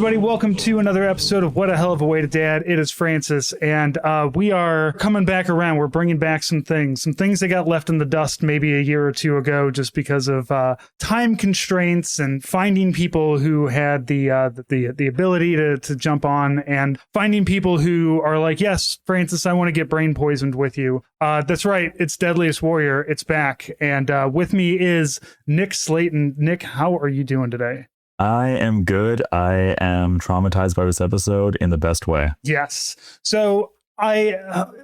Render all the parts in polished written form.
everybody. Welcome to another episode of What a Hell of a Way to Dad. It is Francis, and we are coming back around. We're bringing back some things that got left in the dust maybe a year or two ago just because of time constraints and finding people who had the ability to jump on, and finding people who are like, yes, Francis, I want to get brain poisoned with you. That's right. It's Deadliest Warrior. It's back. And with me is Nick Slayton. Nick, how are you doing today? I am good. I am traumatized by this episode in the best way. Yes. So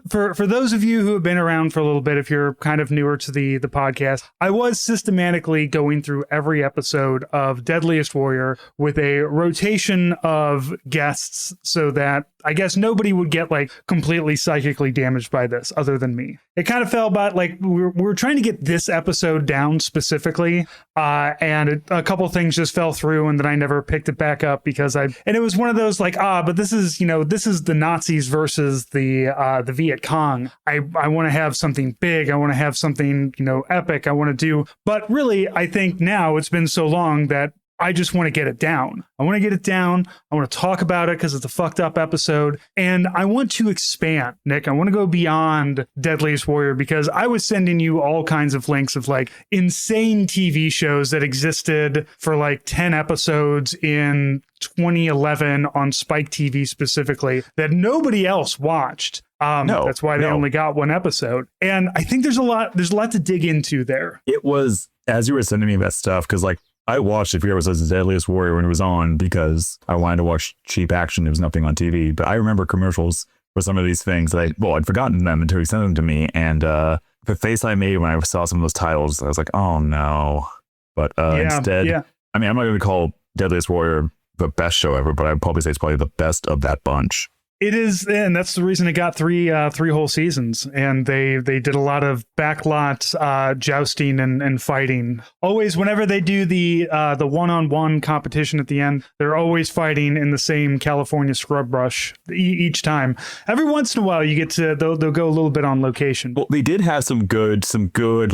for those of you who have been around for a little bit, if you're kind of newer to the podcast, I was systematically going through every episode of Deadliest Warrior with a rotation of guests so that I guess nobody would get like completely psychically damaged by this other than me. It kind of felt about like we're trying to get this episode down specifically, and a couple things just fell through, and then I never picked it back up because and it was one of those like, but this is the Nazis versus the Viet Cong. I want to have something big. I want to have something epic. I want to do, but really I think now it's been so long that I just want to get it down. I want to get it down. I want to talk about it because it's a fucked up episode. And I want to expand, Nick. I want to go beyond Deadliest Warrior because I was sending you all kinds of links of like insane TV shows that existed for like 10 episodes in 2011 on Spike TV specifically that nobody else watched. That's why they only got one episode. And I think there's a lot to dig into there. It was, as you were sending me that stuff, because like I watched a few episodes of Deadliest Warrior when it was on because I wanted to watch cheap action. There was nothing on TV, but I remember commercials for some of these things that I'd forgotten them until he sent them to me. And the face I made when I saw some of those titles, I was like, oh no. But instead, I mean, I'm not going to call Deadliest Warrior the best show ever, but I'd probably say it's probably the best of that bunch. It is, and that's the reason it got three whole seasons. And they did a lot of backlot jousting and fighting. Always, whenever they do the one-on-one competition at the end, they're always fighting in the same California scrub brush each time. Every once in a while, you get to they'll go a little bit on location. Well, they did have some good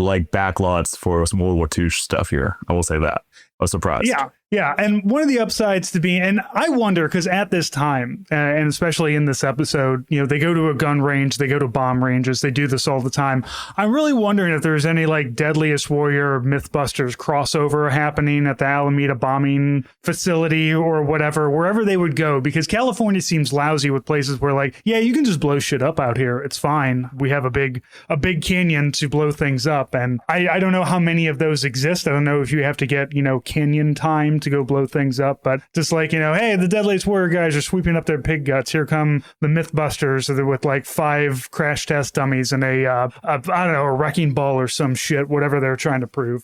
like backlots for some World War II stuff here. I will say that. I was surprised. Yeah. And one of the upsides to being, and I wonder, because at this time, and especially in this episode, they go to a gun range, they go to bomb ranges, they do this all the time. I'm really wondering if there's any like Deadliest Warrior Mythbusters crossover happening at the Alameda bombing facility or whatever, wherever they would go, because California seems lousy with places where like, yeah, you can just blow shit up out here. It's fine. We have a big canyon to blow things up. And I don't know how many of those exist. I don't know if you have to get, canyon time to go blow things up, but just like, hey, the Deadliest Warrior guys are sweeping up their pig guts. Here come the Mythbusters with like 5 crash test dummies and a wrecking ball or some shit, whatever they're trying to prove.